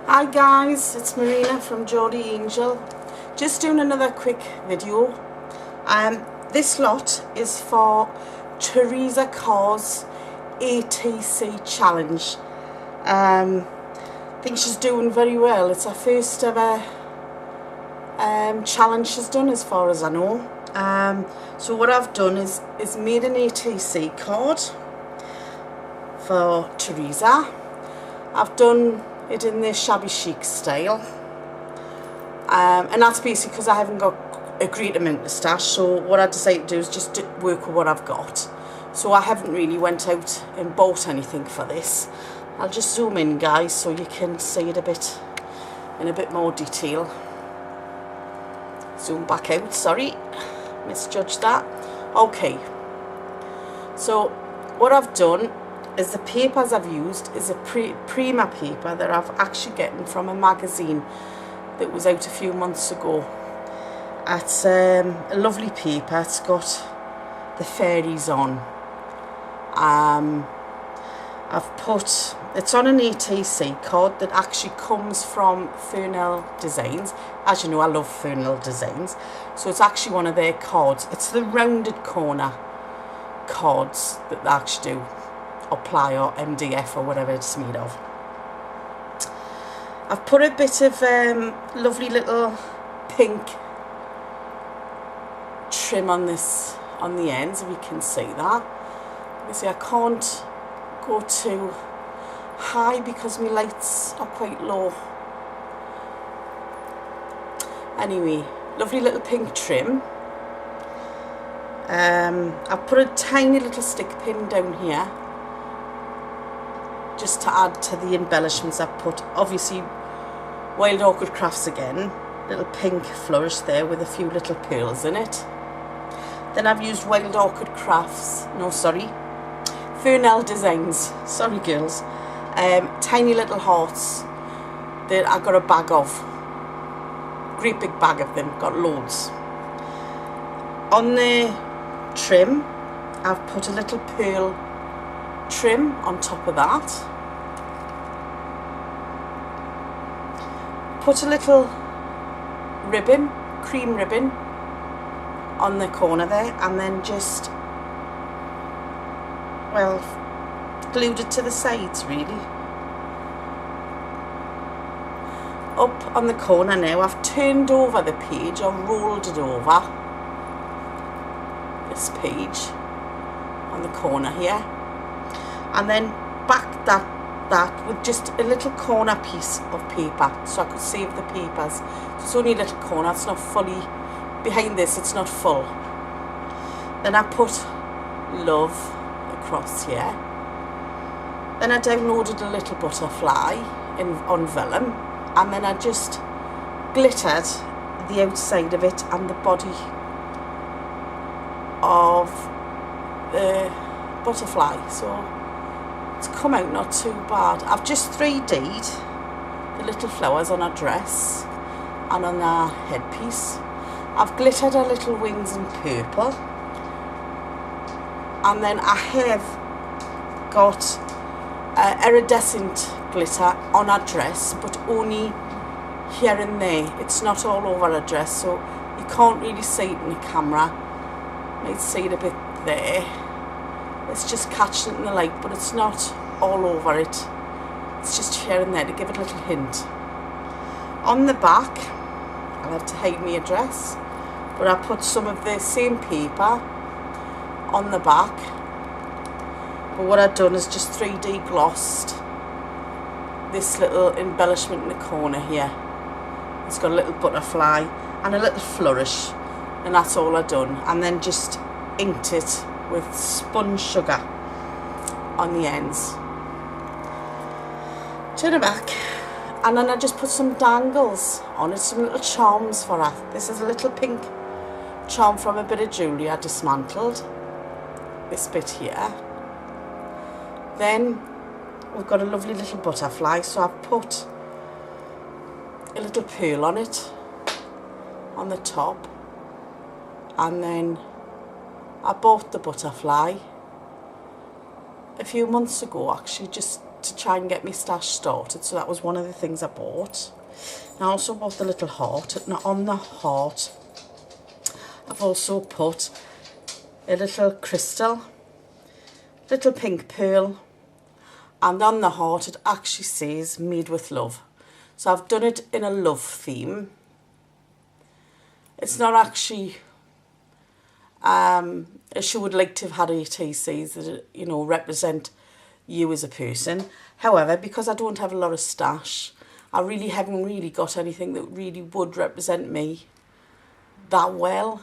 Hi guys, it's Marina from Geordie Angel. Just doing another quick video. This lot is for Theresa Carr's ATC challenge. I think she's doing very well. It's her first ever challenge she's done, as far as I know. So what I've done is made an ATC card for Theresa. I've done it in this shabby chic style, and that's basically because I haven't got a great amount of stash. So what I decided to do is just work with what I've got. So I haven't really went out and bought anything for this. I'll just zoom in, guys, so you can see it in a bit more detail. Zoom back out, sorry, misjudged that. Okay, so what I've done is the papers I've used is a Prima paper that I've actually gotten from a magazine that was out a few months ago. It's a lovely paper. It's got the fairies on. It's on an ATC card that actually comes from Fernell Designs. As you know, I love Fernell Designs. So it's actually one of their cards. It's the rounded corner cards that they actually do, or ply or MDF or whatever it's made of. I've put a bit of lovely little pink trim on the ends, if you can see that. You see, I can't go too high because my lights are quite low. Anyway, lovely little pink trim. I've put a tiny little stick pin down here just to add to the embellishments I've put. Obviously, Wild Orchid Crafts again, little pink flourish there with a few little pearls in it. Then I've used Wild Orchid Crafts, Fernell Designs, sorry girls, tiny little hearts that I got a bag of, great big bag of them, got loads. On the trim, I've put a little pearl trim on top of that. Put a little ribbon, cream ribbon, on the corner there, and then just, well, glued it to the sides really. Up on the corner now, I've turned over the page, or rolled it over, this page on the corner here, and then back that with just a little corner piece of paper so I could save the papers. It's only a little corner, it's not fully behind this, it's not full. Then I put love across here. Then I downloaded a little butterfly on vellum, and then I just glittered the outside of it and the body of the butterfly. So it's come out not too bad. I've just 3D'd the little flowers on her dress and on her headpiece. I've glittered her little wings in purple, and then I have got iridescent glitter on her dress, but only here and there. It's not all over her dress, so you can't really see it in the camera. You might see it a bit there. It's just catching it in the light, but it's not all over it. It's just here and there to give it a little hint. On the back, I'll have to hide my address, but I put some of the same paper on the back. But what I've done is just 3D glossed this little embellishment in the corner here. It's got a little butterfly and a little flourish, and that's all I've done. And then just inked it with spun sugar on the ends. Turn it back, and then I just put some dangles on it, some little charms for her. This is a little pink charm from a bit of jewellery I dismantled, this bit here. Then we've got a lovely little butterfly, so I've put a little pearl on it on the top, and then I bought the butterfly a few months ago, actually, just to try and get my stash started, so that was one of the things I bought. And I also bought the little heart. Now on the heart I've also put a little crystal, little pink pearl, and on the heart it actually says made with love. So I've done it in a love theme. It's not actually as you would like to have had ATCs that, you know, represent you as a person. However, because I don't have a lot of stash, I really haven't really got anything that really would represent me that well.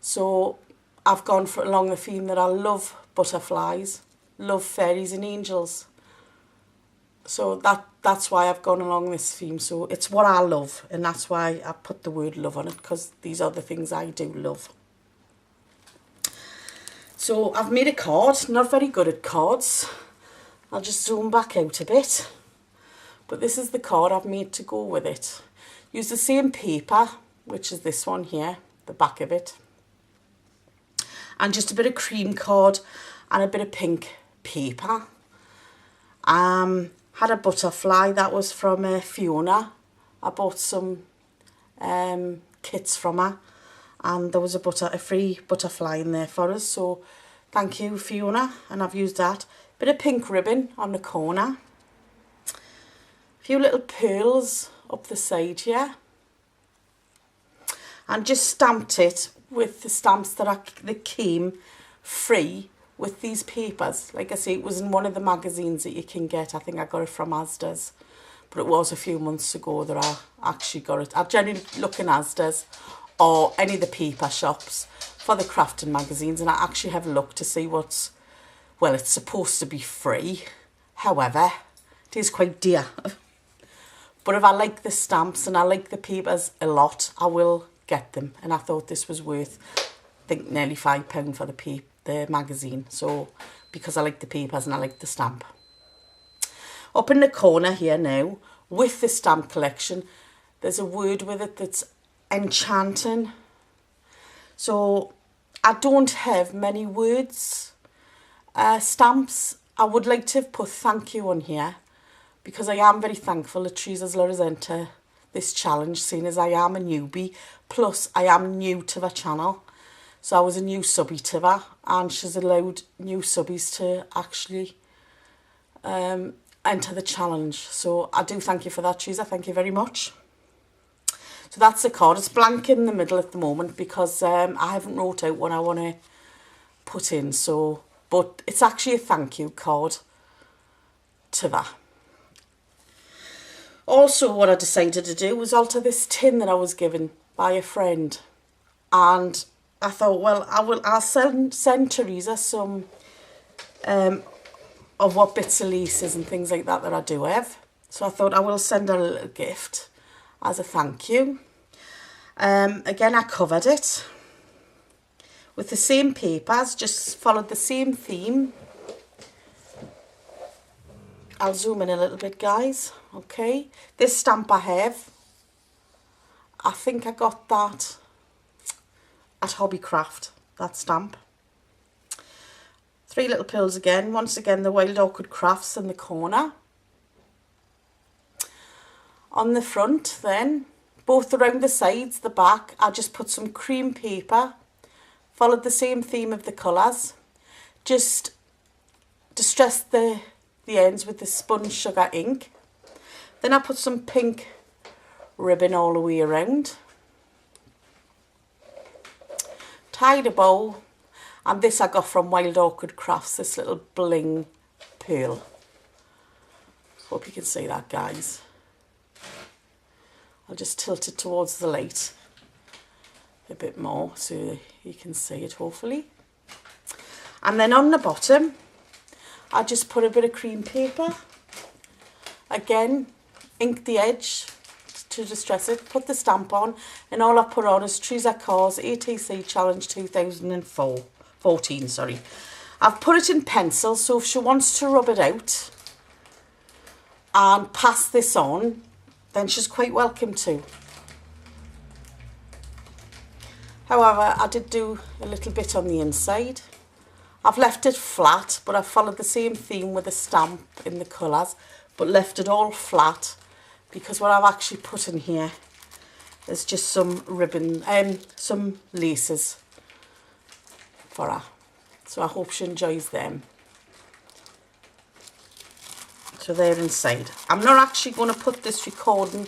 So I've gone for along the theme that I love butterflies, love fairies and angels. So that's why I've gone along this theme. So it's what I love, and that's why I put the word love on it, because these are the things I do love. So I've made a card. Not very good at cards. I'll just zoom back out a bit. But this is the card I've made to go with it. Use the same paper, which is this one here, the back of it. And just a bit of cream card and a bit of pink paper. Had a butterfly, that was from Fiona. I bought some kits from her, and there was a free butterfly in there for us, so thank you, Fiona, and I've used that. Bit of pink ribbon on the corner, a few little pearls up the side here, and just stamped it with the stamps that came free with these papers. Like I say, it was in one of the magazines that you can get. I think I got it from Asda's, but it was a few months ago that I actually got it. I generally look in Asda's or any of the paper shops for the crafting magazines, and I actually have a look to see what's, well, it's supposed to be free. However, it is quite dear. But if I like the stamps and I like the papers a lot, I will get them. And I thought this was worth, I think, nearly £5 for the magazine. So, because I like the papers and I like the stamp. Up in the corner here now, with the stamp collection, there's a word with it that's enchanting. So I don't have many words, stamps. I would like to have put thank you on here, because I am very thankful that Theresa's let us enter this challenge, seeing as I am a newbie, plus I am new to the channel. So I was a new subby to her, and she's allowed new subbies to actually enter the challenge. So I do thank you for that, Theresa. Thank you very much. So that's the card. It's blank in the middle at the moment because I haven't wrote out what I want to put in. So, but it's actually a thank you card to that. Also, what I decided to do was alter this tin that I was given by a friend, and I thought, well, I'll send Theresa some of what bits of laces and things like that I do have. So I thought I will send her a little gift as a thank you. Again, I covered it with the same papers, just followed the same theme. I'll zoom in a little bit, guys. Okay, this stamp I have, I think I got that at Hobbycraft, that stamp. 3 little pearls again. Once again, the Wild Orchid Crafts in the corner. On the front then, both around the sides, the back, I just put some cream paper, followed the same theme of the colours, just distressed the ends with the spun sugar ink. Then I put some pink ribbon all the way around, tied a bow, and this I got from Wild Orchid Crafts, this little bling pearl. Hope you can see that, guys. I'll just tilt it towards the light a bit more so you can see it, hopefully. And then on the bottom, I just put a bit of cream paper. Again, ink the edge to distress it, put the stamp on, and all I put on is Theresa Carr's ATC Challenge 2014, sorry. I've put it in pencil, so if she wants to rub it out and pass this on, then she's quite welcome to. However, I did do a little bit on the inside. I've left it flat, but I've followed the same theme with the stamp in the colours, but left it all flat, because what I've actually put in here is just some ribbon, some laces for her. So I hope she enjoys them. So they're inside. I'm not actually going to put this recording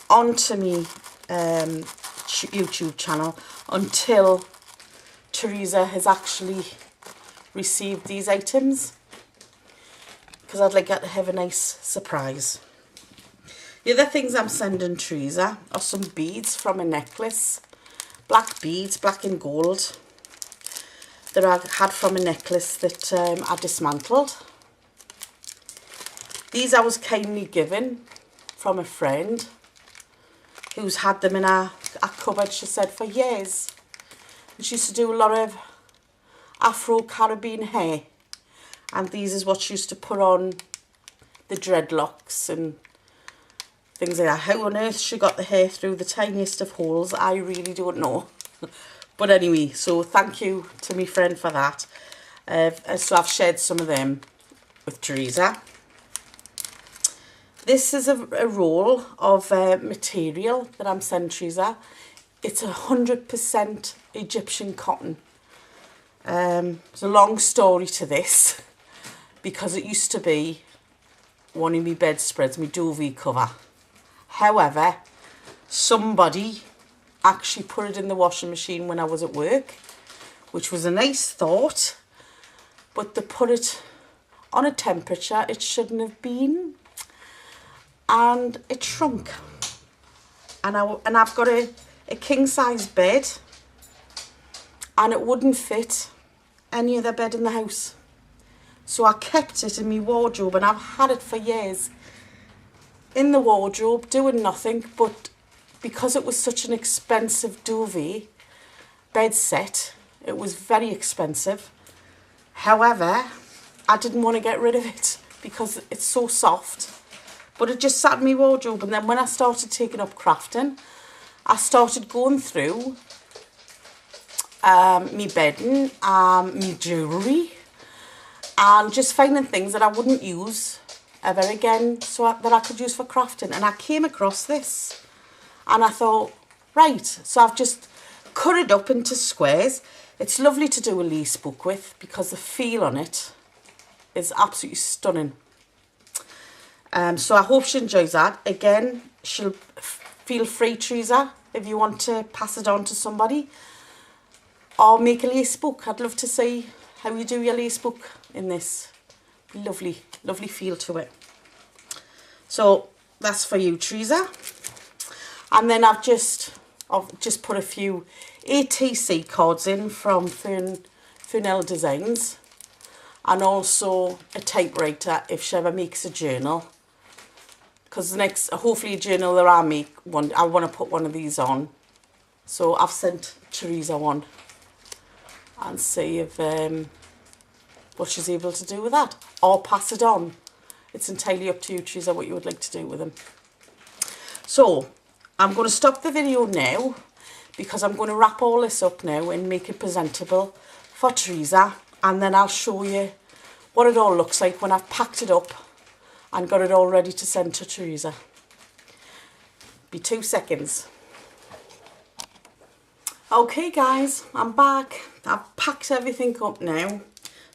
onto me YouTube channel until Theresa has actually received these items, because I'd like her to have a nice surprise. The other things I'm sending Theresa are some beads from a necklace, black beads, black and gold, that I had from a necklace that I dismantled. These I was kindly given from a friend who's had them in her cupboard, she said, for years. And she used to do a lot of Afro-Caribbean hair. And these is what she used to put on the dreadlocks and things like that. How on earth she got the hair through the tiniest of holes, I really don't know. But anyway, so thank you to my friend for that. So I've shared some of them with Theresa. This is a roll of material that I'm sending Theresa. It's 100% Egyptian cotton. There's a long story to this, because it used to be one of my bedspreads, my duvet cover. However, somebody actually put it in the washing machine when I was at work, which was a nice thought, but they put it on a temperature it shouldn't have been, and it shrunk. And I've got a king-size bed, and it wouldn't fit any other bed in the house. So I kept it in my wardrobe, and I've had it for years in the wardrobe doing nothing, but because it was such an expensive duvet bed set, it was very expensive. However, I didn't want to get rid of it because it's so soft, but it just sat in my wardrobe. And then when I started taking up crafting, I started going through me bedding, me jewellery, and just finding things that I wouldn't use ever again, that I could use for crafting. And I came across this, and I thought, right, so I've just cut it up into squares. It's lovely to do a lace book with, because the feel on it is absolutely stunning. So I hope she enjoys that. Again, she'll feel free, Theresa, if you want to pass it on to somebody, or make a lace book. I'd love to see how you do your lace book in this. Lovely, lovely feel to it. So that's for you, Theresa. And then I've just put a few ATC cards in from Fernell Designs, and also a typewriter if she ever makes a journal. Because the next, hopefully, a journal that I make, I want to put one of these on. So I've sent Theresa one, and see if what she's able to do with that, or pass it on. It's entirely up to you, Theresa, what you would like to do with them. So I'm going to stop the video now, because I'm going to wrap all this up now and make it presentable for Theresa, and then I'll show you what it all looks like when I've packed it up and got it all ready to send to Theresa. Be 2 seconds. Okay guys, I'm back. I've packed everything up now,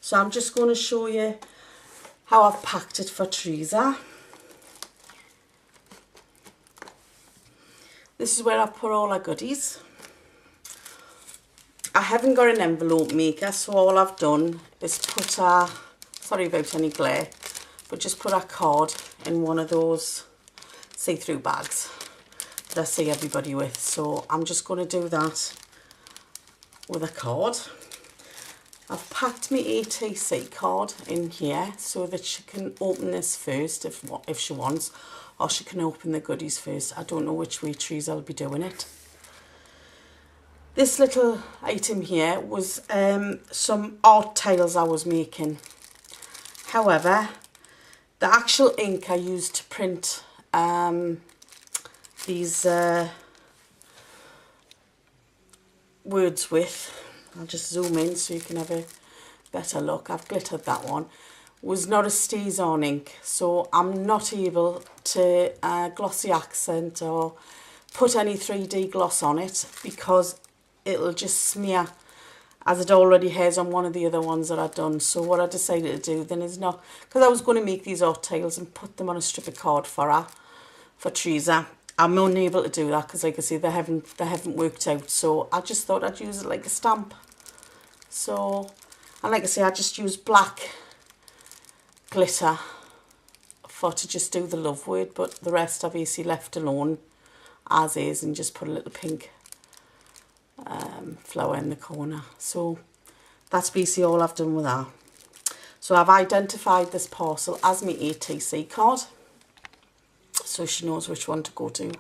so I'm just going to show you how I've packed it for Theresa. This is where I put all our goodies. I haven't got an envelope maker, so all I've done is put our, sorry about any glare, but just put our card in one of those see-through bags that I see everybody with. So I'm just going to do that with a card. I've packed my ATC card in here so that she can open this first if she wants, or she can open the goodies first. I don't know which way Theresa will be doing it. This little item here was some art tiles I was making. However, the actual ink I used to print these words with, I'll just zoom in so you can have a better look. I've glittered that one. Was not a StazOn ink, so I'm not able to glossy accent or put any 3D gloss on it because it'll just smear as it already has on one of the other ones that I've done. So what I decided to do then is not, because I was going to make these art tiles and put them on a strip of card for her, for Theresa. I'm unable to do that because, like I say, they haven't worked out. So I just thought I'd use it like a stamp. So, and like I say, I just used black glitter to just do the love word, but the rest I've basically left alone as is and just put a little pink flower in the corner. So that's basically all I've done with that. So I've identified this parcel as my ATC card, so she knows which one to go to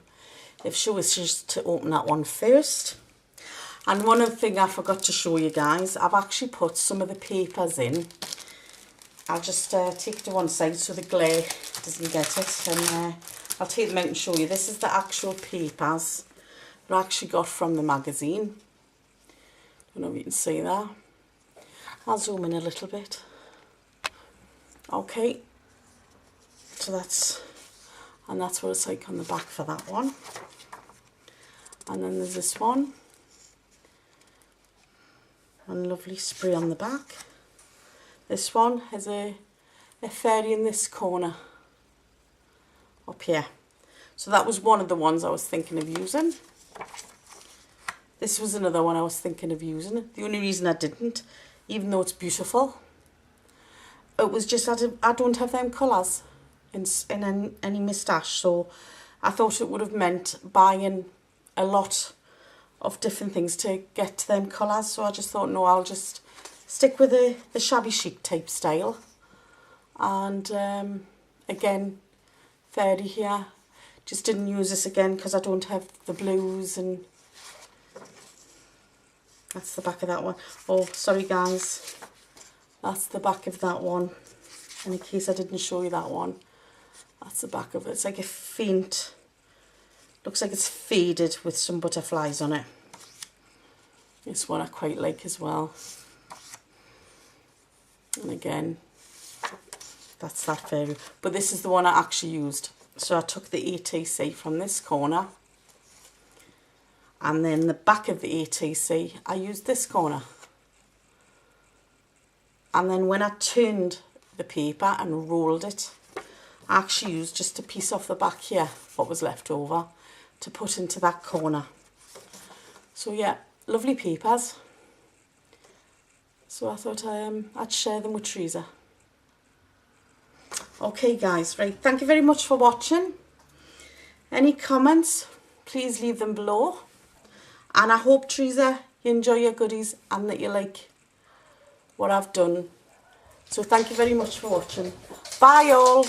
if she wishes to open that one first. And one other thing I forgot to show you guys, I've actually put some of the papers in. I'll just take it to one side so the glare doesn't get it, and I'll take them out and show you. This is the actual papers that I actually got from the magazine. Don't know if you can see that. I'll zoom in a little bit. Okay, so that's what it's like on the back for that one. And then there's this one, and lovely spray on the back. This one has a fairy in this corner up here. So that was one of the ones I was thinking of using. This was another one I was thinking of using. The only reason I didn't, even though it's beautiful, it was just I don't have them colours in any moustache. So I thought it would have meant buying a lot of different things to get to them colours. So I just thought, no, I'll just stick with the shabby chic type style. And again, fairy here. Just didn't use this again because I don't have the blues, and that's the back of that one. Oh, sorry guys. That's the back of that one. And in case I didn't show you that one, that's the back of it. It's like a faint, looks like it's faded with some butterflies on it. This one I quite like as well. And again, that's that fairy. But this is the one I actually used. So I took the ATC from this corner, and then the back of the ATC, I used this corner. And then when I turned the paper and rolled it, I actually used just a piece off the back here, what was left over, to put into that corner. So yeah, lovely papers. So I thought I'd share them with Theresa. Okay guys, right, thank you very much for watching. Any comments, please leave them below. And I hope, Theresa, you enjoy your goodies and that you like what I've done. So thank you very much for watching. Bye all.